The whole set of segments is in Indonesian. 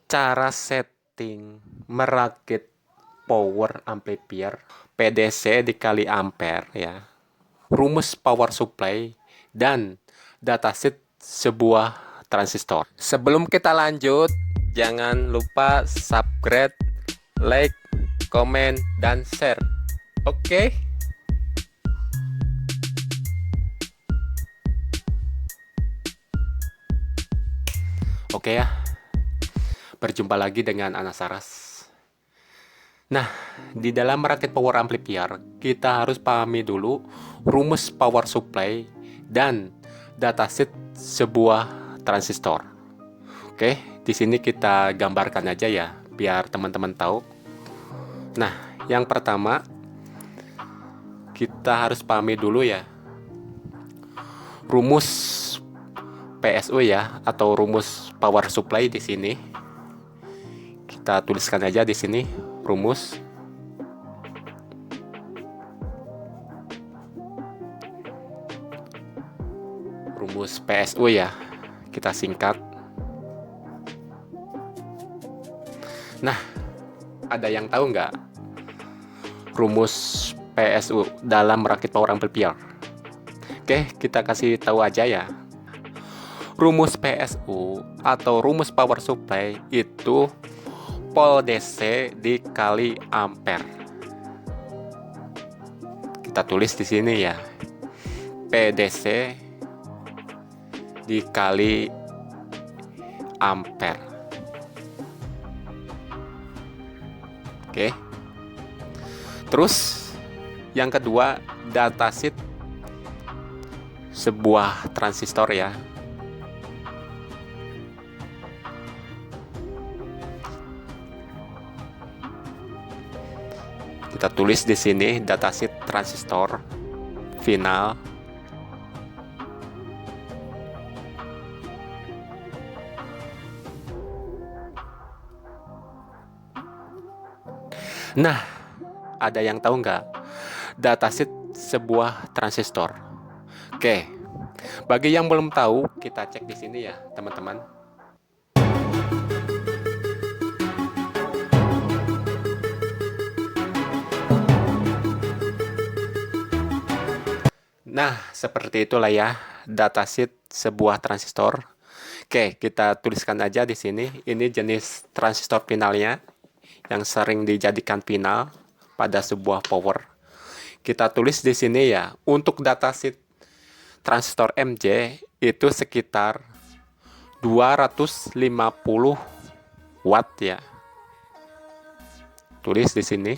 Cara setting merakit power amplifier PDC dikali ampere ya, rumus power supply, dan datasheet sebuah transistor. Sebelum kita lanjut, jangan lupa subscribe, like, komen, dan share. Oke? Oke ya, berjumpa lagi dengan Anas Saras. Nah, di dalam merakit power amplifier, kita harus pahami dulu rumus power supply dan datasheet sebuah transistor. Oke, di sini kita gambarkan aja ya, biar teman-teman tahu. Nah, yang pertama, kita harus pahami dulu ya, rumus PSU ya, atau rumus power supply di sini. Kita tuliskan aja di sini rumus PSU ya, kita singkat. Nah, ada yang tahu nggak rumus PSU dalam merakit power amplifier? Oke, kita kasih tahu aja ya. Rumus PSU atau rumus power supply itu pol DC dikali ampere. Kita tulis di sini ya, PDC dikali ampere. Oke. Terus yang kedua, datasheet sebuah transistor ya. Kita tulis di sini datasheet transistor final. Nah, ada yang tahu nggak datasheet sebuah transistor? Oke, bagi yang belum tahu, kita cek di sini ya, teman-teman. Nah, seperti itulah ya datasheet sebuah transistor. Oke, kita tuliskan aja di sini. Ini jenis transistor finalnya yang sering dijadikan final pada sebuah power. Kita tulis di sini ya, untuk datasheet transistor MJ itu sekitar 250 watt ya. Tulis di sini.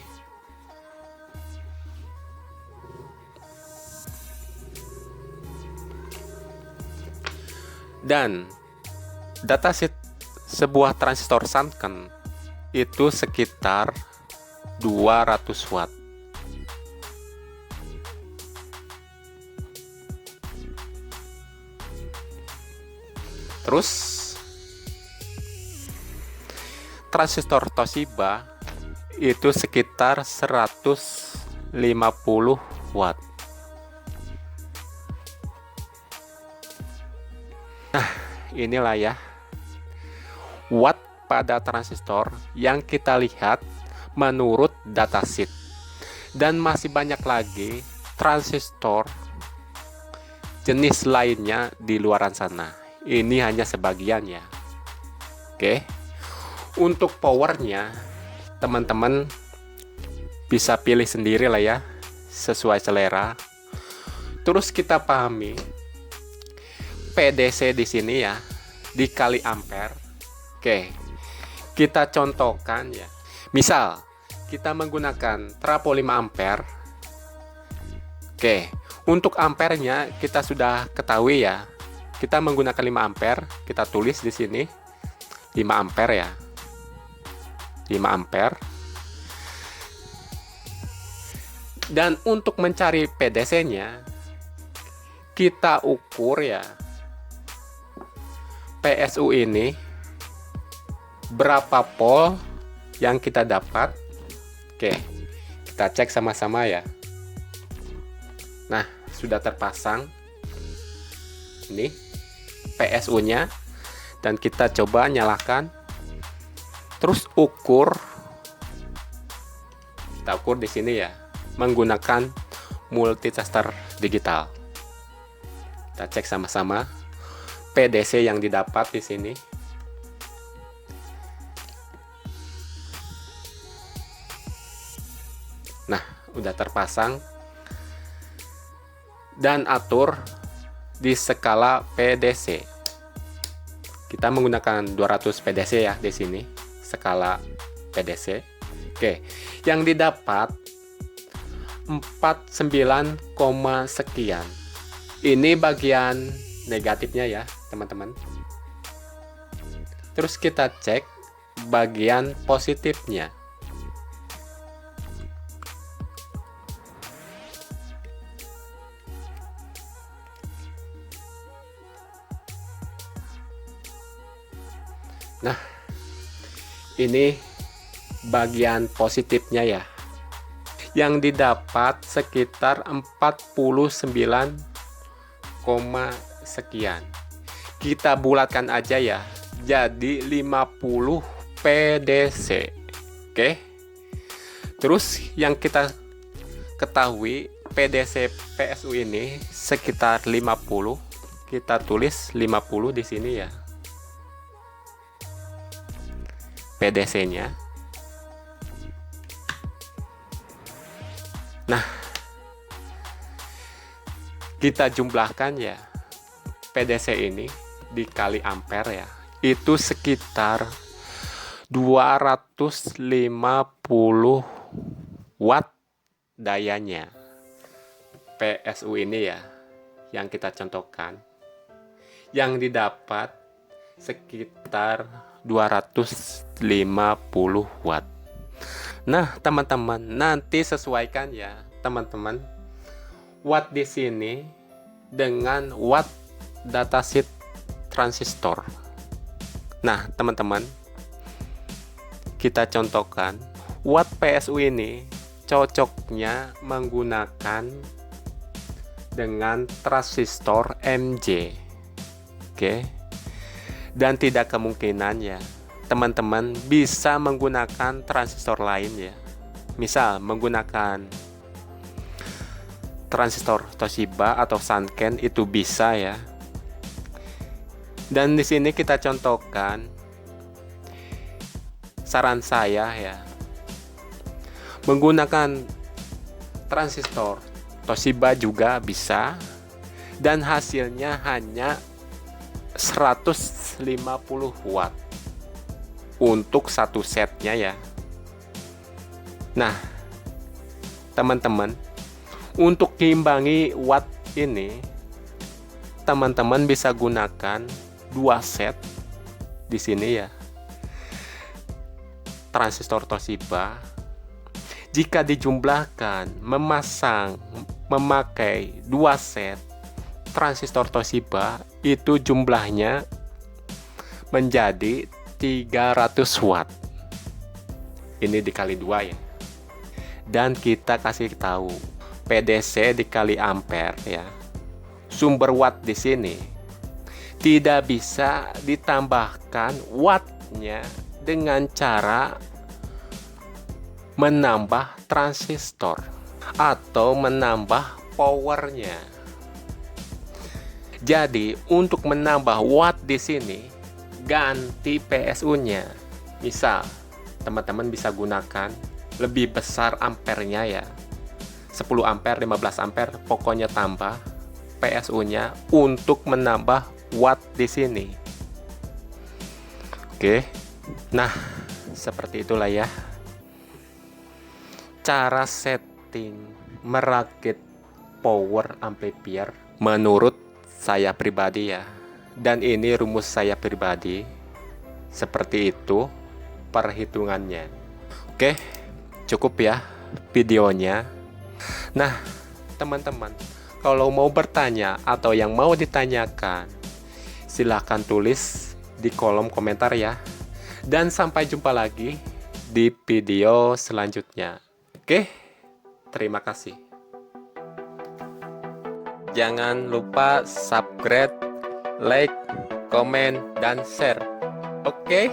Dan datasheet sebuah transistor Shanken itu sekitar 200 watt. Terus transistor Toshiba itu sekitar 150 watt. Nah, inilah ya watt pada transistor yang kita lihat menurut datasheet. Dan masih banyak lagi transistor jenis lainnya di luaran sana. Ini hanya sebagian ya. Oke. Untuk powernya, teman-teman bisa pilih sendiri lah ya, sesuai selera. Terus kita pahami PDC di sini ya, dikali ampere. Oke, kita contohkan ya. Misal, kita menggunakan trafo 5 ampere. Oke, untuk ampernya kita sudah ketahui ya. Kita menggunakan 5 ampere, kita tulis di sini 5 ampere ya. 5 ampere. Dan untuk mencari PDC-nya, kita ukur ya, PSU ini berapa pol yang kita dapat. Oke, kita cek sama-sama ya. Nah, sudah terpasang ini PSU nya, dan kita coba nyalakan. Terus kita ukur di sini ya, menggunakan multitester digital. Kita cek sama-sama PDC yang didapat di sini. Nah, udah terpasang. Dan atur di skala PDC. Kita menggunakan 200 PDC ya di sini, skala PDC. Oke, yang didapat 49, sekian. Ini bagian negatifnya ya, teman-teman. Terus kita cek bagian positifnya. Nah, ini bagian positifnya ya. Yang didapat sekitar 49, sekian. Kita bulatkan aja ya. Jadi 50 PDC. Oke. Terus yang kita ketahui PDC PSU ini sekitar 50. Kita tulis 50 di sini ya. PDC-nya. Nah, kita jumlahkan ya, PDC ini dikali ampere ya, itu sekitar 250 watt dayanya. PSU ini ya, yang kita contohkan, yang didapat sekitar 250 watt. Nah, teman-teman, nanti sesuaikan ya, teman-teman, watt di sini dengan watt datasheet transistor. Nah, teman-teman, kita contohkan watt PSU ini cocoknya menggunakan dengan transistor MJ. Oke. Dan tidak kemungkinan ya, teman-teman bisa menggunakan transistor lain ya. Misal menggunakan transistor Toshiba atau Sanken itu bisa ya. Dan di sini kita contohkan, saran saya ya, menggunakan transistor Toshiba juga bisa, dan hasilnya hanya 150 watt untuk satu setnya ya. Nah, teman-teman, untuk mengimbangi watt ini, teman-teman bisa gunakan 2 set di sini ya, transistor Toshiba. Jika dijumlahkan, memakai 2 set transistor Toshiba, itu jumlahnya menjadi 300 watt. Ini dikali 2 ya. Dan kita kasih tahu PDC dikali ampere ya. Sumber watt di sini tidak bisa ditambahkan wattnya dengan cara menambah transistor atau menambah powernya. Jadi untuk menambah watt di sini, ganti PSU-nya. Misal teman-teman bisa gunakan lebih besar ampernya ya, 10 ampere, 15 ampere, pokoknya tambah PSU-nya untuk menambah watt di sini. Oke. Nah, seperti itulah ya cara setting merakit power amplifier menurut saya pribadi ya. Dan ini rumus saya pribadi. Seperti itu perhitungannya. Oke, cukup ya videonya. Nah, teman-teman, kalau mau bertanya atau yang mau ditanyakan, silahkan tulis di kolom komentar ya. Dan sampai jumpa lagi di video selanjutnya. Oke, terima kasih. Jangan lupa subscribe, like, komen, dan share. Oke?